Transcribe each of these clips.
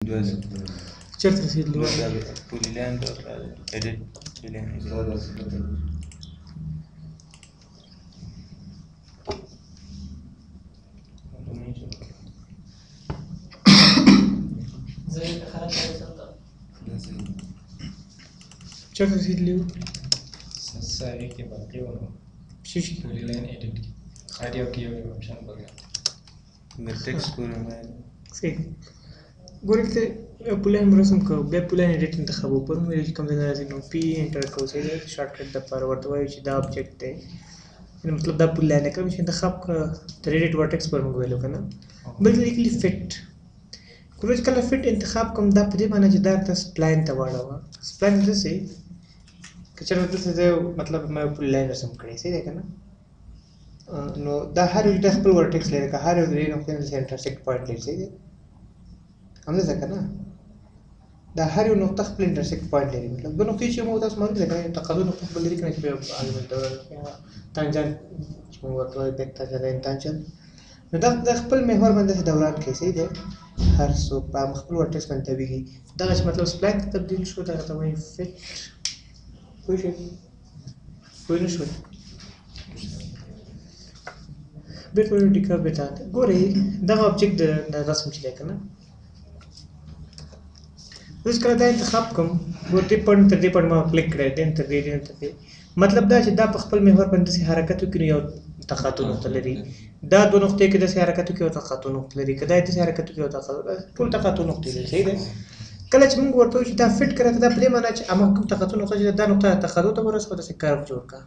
چرته رسیدلی وای پولیلند edit پولیلند چرته رسیدلی و ساری کې باقي ونه شي پولیلند edit آډیو کې یو آپشن بغیر د ټیکست ګورم صحیح ګورې ته پلان رسم کو بیا پلان ایډیټ انتخاب وکړو چې کوم ځای راځي نو پی انټر کوو چې شارټ کټ د لپاره ورته وایو چې دا آبجیکټ دی یعنې مطلب دا پلان کوم چې انتخاب کړه تر ایډیټ ورټکس پر موږ ویلو که نه بل لیکلي فټ کله چې کله فټ انتخاب کوم دا په دې معنی چې دا ته سپلاین ته واړوه سپلاین داسې که چېرته داسې ځای مطلب ما یو پلان رسم کړی صحیح دی که نه نو دا هر یو د خپل ورټکس لري که هر یو د دې نقطې نه انټرسیکټ پوینټ لري صحیح دی همداسې که نه دا هر یو نقطه خپل انټرسیکټ پوینټ لري مطلب دوه نقطې چې موږ تاسو معلوم دي که تقاضا نقطه خپل لري که نه چې بیا تانجان چې موږ ورته وایو بیک تانجان نو دا د خپل محور باندې دوران کوي صحیح دی هر څوک په خپل ورټکس باندې تاویږي دغه چې مطلب سپلاین ته تبدیل شو دغه ته وایي فټ پوه شئ پوه نه شوئ بیت ورو ډیکا بیت ګورئ دغه آبجیکټ د رسم چې دی که نه اوس کله دا انتخاب کوم ګور دې پوینټ تر دې پوینټ ما کلیک کړی دین تر دې مطلب دا چې دا په خپل محور باندې داسې حرکت وکړي یو تقاطع نقطه لري دا دوه نقطې کې داسې حرکت وکړي یو تقاطع نقطه لري که دا یې داسې حرکت وکړي یو ټول تقاطع نقطې لري صحیح دی کله چې موږ ورته وایو چې دا فټ کړه دا په دې معنی چې هماغه کوم تقاطع نقطه چې دا نقطه تقاطع ته ورسوه داسې کرف جوړ کړه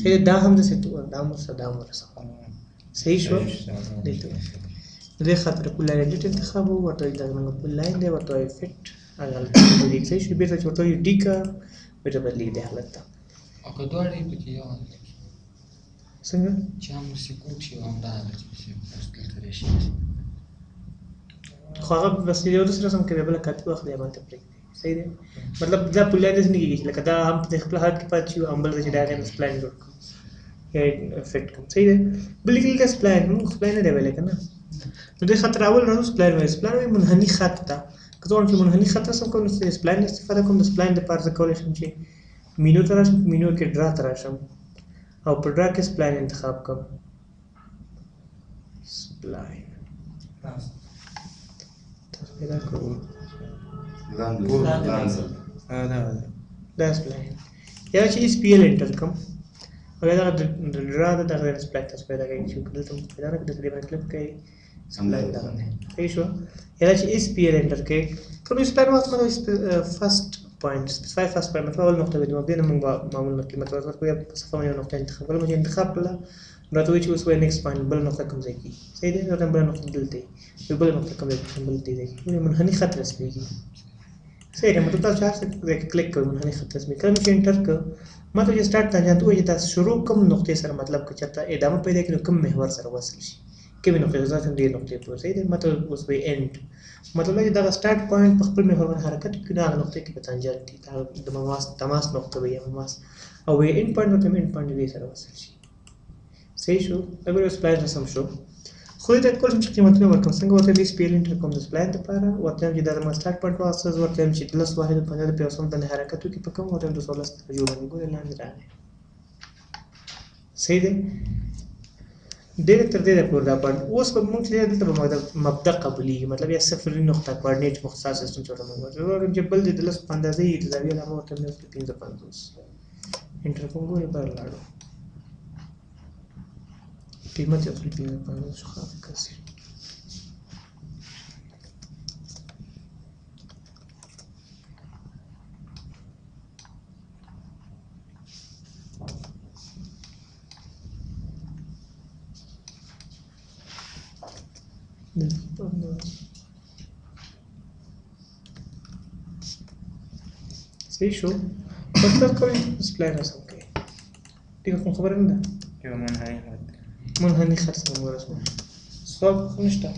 صحیح دی دا هم داسې دا هم ورسوه دا هم ورسوه صحیح شو دلته دې خاطر پلان ایډیټ انتخاب ورته دا موږ پلان دی ورته وایو فټ هغه دې صحیح شو بیرته چې ورته وایو ډیکا بیرته بدلېږي دې حالت ته او که دواړه یې پکې یو څنګه چې هم موسیقو چې همدا حالت چې دلته راشي خو هغه بس یو داسې رسم کوي بله کاپي واخلي همالته پرېږدي صحیح دی مطلب دا پلان داسې نه کېږي چې لکه دا هم د خپل حالت کې پاتې شي او هم بل ځای چې دا هغې نه سپلاین جوړ کړو یا افیکټ کوم صحیح دی بل لیکلي دا سپلاین موږ سپلاین نه دی ویلی که نه نو دې خاطر اول راځو سپلاین وایي سپلاین وایي منحني خط ته که زه غواړم چې منحني خط رسم کوم نو د سپلاین استفاده کوم د سپلاین دپاره زه کولی شم چې مینو ته راشم مینو کې ډرا ته راشم او په ډرا کې سپلاین انتخاب کوم سپلاین تاسو پیدا کړو دا سپلاین یا چې اس پی ایل انټر کوم او یا دغه د ډرا د دغه سپلاین تاسو پیدا کوئ چې دلته پیدا نه کړئ دلته دې باندې کلک کوئ سپلاین دغه دی صحیح شو یا چې اس پی ایل انټر کوئ کوم سپلاین وخت مطلب فرست پوینټ سپیسیفای فرست پوینټ مطلب اول نقطه ویلو دې نه موږ معمول نقطې مطلب ورته کوو په صفحه باندې یو نقطه انتخاب کړل موږ انتخاب کړله راته وایي چې اوس وایي نیکسټ پوینټ بله نقطه کوم ځای کېږي صحیح دی راته بله نقطه دلته وي بله نقطه کوم ځای کېږي بل دې ځای کېږي منحني خط رسمېږي صحیح دی مطلب تاسو هر څه ځای کې کلیک کوئ منحني خط رسمي کله چې انټر کړ مطلب چې سټارټ تانجانت وایي چې تاسو شروع کوم نقطې سره مطلب که چېرته ادامه پیدا کړي نو کوم محور سره وصل شي کومې نقطې ځات هم دې نقطې پورې صحیح دی مطلب اوس وایي اینډ مطلب دا چې دغه سټارټ پوینټ په خپل محور باندې حرکت وکړي نو هغه نقطې کې به تانجانت دي د تماس نقطه وي یا مماس او وایي اینډ پوینټ ورته اینډ پوینټ دې سره وصل شي صحیح شو دا به سپلاین رسم شو خو دې کولی شم چې قیمتونه ورکړم څنګه ورته دې سپیل انټر کوم د سپلاین دپاره ورته وایم چې دا زما سټارټ پوینټ واسطه زه ورته وایم چې 10 په یو باندې حرکت وکړي په کوم ورته وایم 216 درجو باندې ګورې لاندې راغی صحیح دی ډېر تر دې پورې دا پوینټ اوس به موږ چې دلته به مبدا قبلېږي مطلب یا صفري نقطه کوارډینیټ مختص سیسټم چې ورته موږ وایم چې بل دې د 10 په اندازه یې د زاویې له ورته مې 1550 انټر کوم ګورې بر لاړو قیمت یې خپل 1550 شو خاص کسي صحیح شو بس تاسو کوئ سپلاین رسم کوئ ټیک کوم خبره نه ده یو منحني خط منحني خط سره موږ رسمو سوال نشته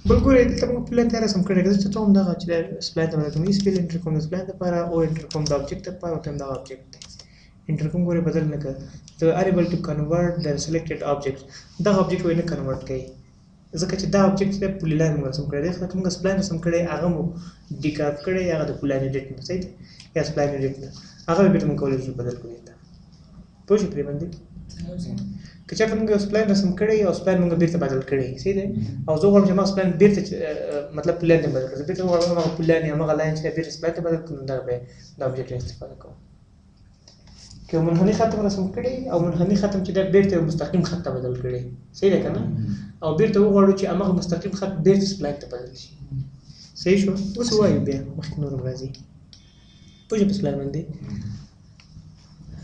بل ګورئ دلته موږ پلان ته رسم کړی که زه چېرته هم دغه چې سپلاین ته راځم سپیل انټر کوم د سپلاین دپاره او انټر کوم د آبجیکټ دپاره ورته هم دغه آبجیکټ دی انټر کوم ګورئ بدل نه کړه the are able to convert the selected object دغه آبجیکټ وایي نه کنورټ کوي ځکه چې دا object د پولي لاین موږ رسم کړی دی خو موږ سپلاین رسم کړی هغه مو ډیکارف کړی هغه د پولي لاین ایډیټ نه صحیح دی یا سپلاین ایډیټ نه هغه بیرته موږ کولی شو بدل کړو دا پوه شئ پرې باندې که چېرته موږ سپلاین رسم کړی او سپلاین موږ بیرته بدل کړی صحیح دی او زه غواړم چې ما سپلاین بیرته مطلب پولي لاین بدل کړم بیرته غواړم هغه پولي لاین هماغه لاین چې بیرته سپلاین ته بدل کړم دا به د object استفاده کوم که منحني خط رسم کړی او منحني خط چې دا بیرته مستقیم خط ته بدل کړی صحیح ده که نه او بیرته وغواړو چې هماغه مستقیم خط بیرته سپلاین ته بدل شي صحیح شو اوس ووایو بیا مخکې نور هم راځي پوه شو په سپلاین باندې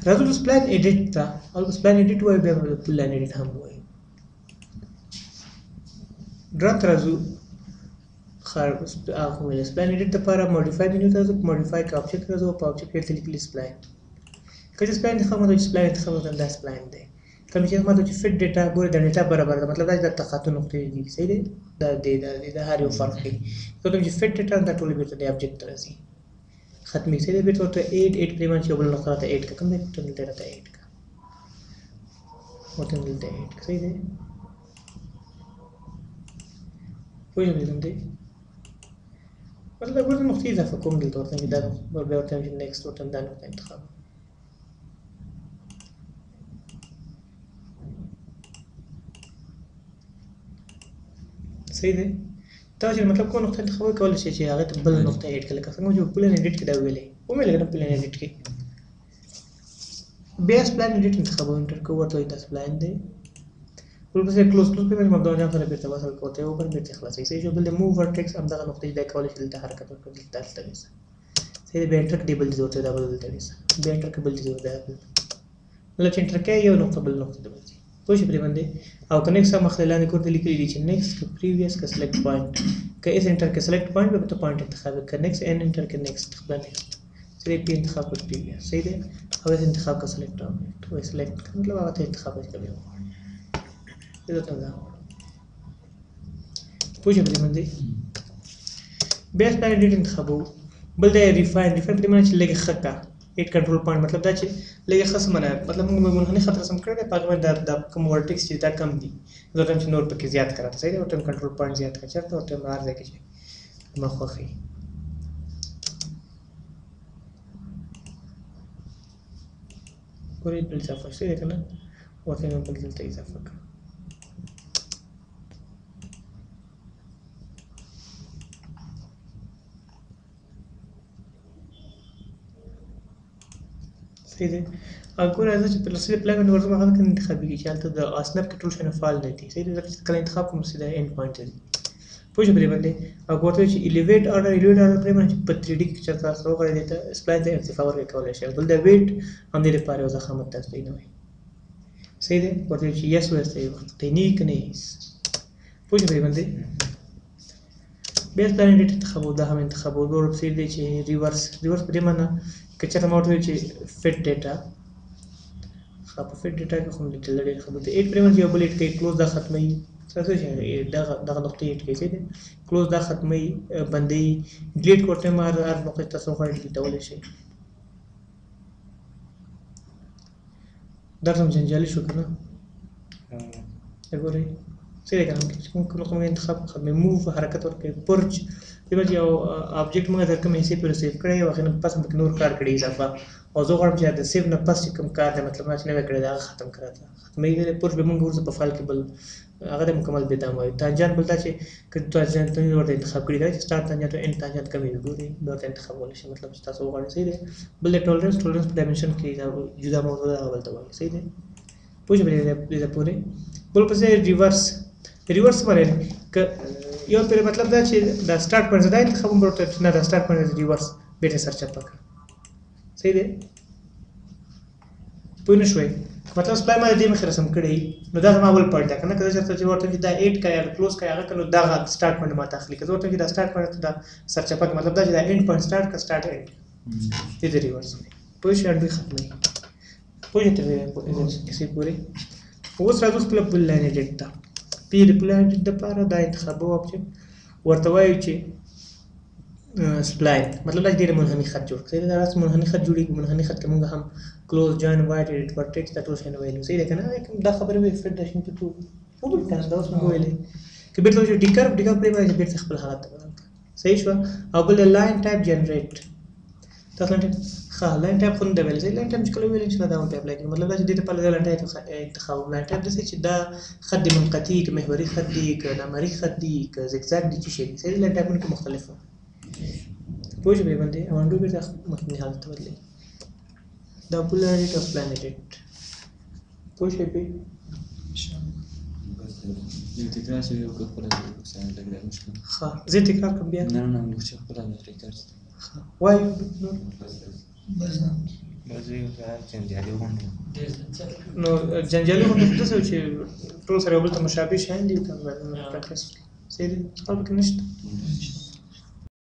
راځو د سپلاین ایډیټ ته او د سپلاین ایډیټ وایو بیا د پولي لاین ایډیټ هم وایو ډرا ته راځو سپلاین ایډیټ دپاره موډیفای منیو ته راځو په موډیفای کې آبجکټ راځو په آبجکټ کې لیکلي سپلاین که چې سپلاین انتخاب ماته چې سپلاین انتخاب وکړم دا سپلاین دی کله چې ماته چې فټ ډیټا ګورې دا ډیټا برابر ده مطلب دا چې د تخاطو نقطې دي صحیح دی دا هر یو فرق ښیي کوم چې فټ ډیټا دا ټولې بیرته د آبجکټ ته راځي ختمي صحیح دی بیرته ورته 8 پرې باندې یو بل نقطه راته 8 کا کوم دی ورته دلته راته 8 کا ورته دلته 8 کا صحیح دی پوه شوې دلته مطلب ورته نقطې اضافه کوم دلته ورته دا بیا ورته چې نیکسټ ورته دا نقطه انتخاب صحیح دی دا چې مطلب کوم نقطه انتخاب کولی شي چې هغه ته بل نقطه ایډ کړي لکه څنګه چې په پلان ایډیټ کې دا ویلې ومې لګنه پلان ایډیټ کې بیا سپلاین ایډیټ انتخاب انټر کوو ورته دا سپلاین دی ورپسې کلوز په باندې مبدا جام سره بیرته وصل کوته او بل بیرته خلاصي صحیح شو بل موو ورټیکس هم دغه نقطې دا کولی شي دلته حرکت وکړي دلته ویسه صحیح دی بیا انټر کې بل دي ورته دا بل دلته ویسه بیا انټر کې بل دي ورته مطلب چې انټر کې یو نقطه بل نقطه دی پوه شئ پرې باندې او که نیکسټ هم مخکې لاندې کورته لیکلي دي چې نیکسټ که پریویس که سلیکټ پوینټ که ایس انټر کې سلیکټ پوینټ به ته پوینټ انتخاب که نیکسټ ان انټر کې نیکسټ خپله نیکسټ صحیح پی انتخاب کړ پریویس صحیح دی او ایس انتخاب کړ سلیکټ آبجیکټ او سلیکټ مطلب هغه ته انتخاب کوي دا ته دا پوه شئ پرې باندې بیا سپلاین ایډیټ انتخابوو بل دی ریفاین پرې باندې چې لږ ښه کا 8 کنټرول پوینټ مطلب دا چې لږ ښه څه معنی مطلب موږ منحني خط رسم کړی دی په هغه باندې دا کوم ورټیکس چې دا کم دي زه ورته چې نور پکې زیات کړه صحیح دی ورته کنټرول پوینټ زیات کړه چېرته ورته هر ځای کې چې ما خوښوي ګورئ بل اضافه شوی دی که نه ورته مې بل دلته اضافه کړه صحیح دی ګوره زه چې په لوسلي پلای باندې ورځم هغه کله انتخابېږي چې هلته د اسنپ کې ټول شیان فعال نه دي صحیح دی ځکه چې کله انتخاب کوم سیده اینډ پوینټ ته ځي پوه شو پرې باندې او ورته وایي چې ایلیویټ آرډر پرې باندې چې په 3D کې چېرته تاسو وغواړئ دې ته سپلاین ته ارتفاع ورکړئ کولی شئ بل د ویټ همدې لپاره یو ضخامت تاسو ته یې نه وایي صحیح دی ورته وایي چې یس وایسته یې وخت دی نه که نه یس پوه شو پرې باندې بیا سپلاین ایډیټ انتخابوو دا هم انتخابوو بیا ورپسې دی چې ریورس په دې معنی که چېرته ما ورته وایي چې فټ ډیټا په فټ ډیټا کې خو مې لیکل ډېر ښه دی 8 پرې باندې یو بل ایډ کوي کلوز دا ختموي څه شي دغه نقطې ایډ کوي صحیح دی کلوز دا ختموي بندوي ډیلیټ کوټه ما هر نقطې تاسو غواړئ ډیلیټولی شئ درس هم جنجالي شو که نه ګورئ صحیح دی که نه کوم انتخاب ختموي موو حرکت ورکوي پرچ دې باندې یو آبجیکټ موږ در کوم حصې پورې سیف کړی او هغې نه پس هم پکې نور کار کړی اضافه او زه غواړم چې د سیف نه پس چې کوم کار دی مطلب ما چې نوی کړی دی هغه ختم کړی دی ختموي پرچ به موږ وروسته په فایل کې بل هغه د مکمل بېدام وایو تانجان بل دا چې که تانجان ورته انتخاب کړي دی چې سټارټ تانجان او اینډ تانجان کمې وي ګورئ دا ورته انتخابولی شي مطلب چې تاسو وغواړئ صحیح دی بل د ټولرنس په ډایمنشن کې جدا موضوع ده هغه بل ته وایي صحیح دی پوه شو دې پورې بل پسې ریورس باندې که یو پرې مطلب دا چې دا سټارټ پوینټ دا انتخاب هم ورته نه دا سټارټ پوینټ ریورس بیرته سرچپه کړه صحیح دی پوه نه شوئ مطلب سپلاین ما د دې مخې رسم کړی نو دا زما اول پوینټ ده که نه که زه چېرته چې ورته چې دا 8 کا یا کلوز کا هغه که نو دغه سټارټ پوینټ ماته اخلي که زه ورته چې دا سټارټ پوینټ دا سرچپه کړه مطلب دا چې دا اینډ پوینټ سټارټ کا سټارټ اینډ دې د ریورس پوه شئ انډوی ختموي پوه شئ تر کیسې پورې اوس راځو خپله بل لاین ایډیټ ته پی د پلان دپاره دا انتخابوو آبجیکټ ورته وایو چې سپلاین مطلب دا چې ډېر منحني خط جوړ کړي دا داسې منحني خط جوړېږي منحني خط کې موږ هم کلوز جوین وایډ ایډیټ ورټیکس دا ټول شیان ویلو صحیح دی که نه دا خبرې مې فټ دا شین په ټول وګورئ که نه دا اوس موږ ویلې که بیرته وشو ډیکر پرې باندې بیرته خپل حالت ته بدل کړه صحیح شو او بل لاین ټایپ جنریټ تاسو لاین لاین ټایپ خو نه دی ویل چې لاین ټایپ چې کله ویل چې دا ډاون ټایپ لګي مطلب دا چې دې ته په لاین ټایپ انتخاب لاین ټایپ د څه چې دا خط منقطی که محوري خط دی که نامرئی خط دی که زیګزاګ دی چې شي صحیح لاین ټایپونه کې مختلف پوه شو به باندې او انډو بیرته مخکنی حالت ته بدلې دا پولارټي اف لاین ایډیټ پوه شو به یو تکرار شوی یو خپل د وسایل لګره مشکل ها زه تکرار کوم بیا نه نه موږ خپل د ریکارډ وای بس نه بس یو ځای جنجالي غونډه نو جنجالي غونډه څه چې ټول سره یو بل ته مشابه شي دي ته پریکټس صحیح دی خپل کې نشته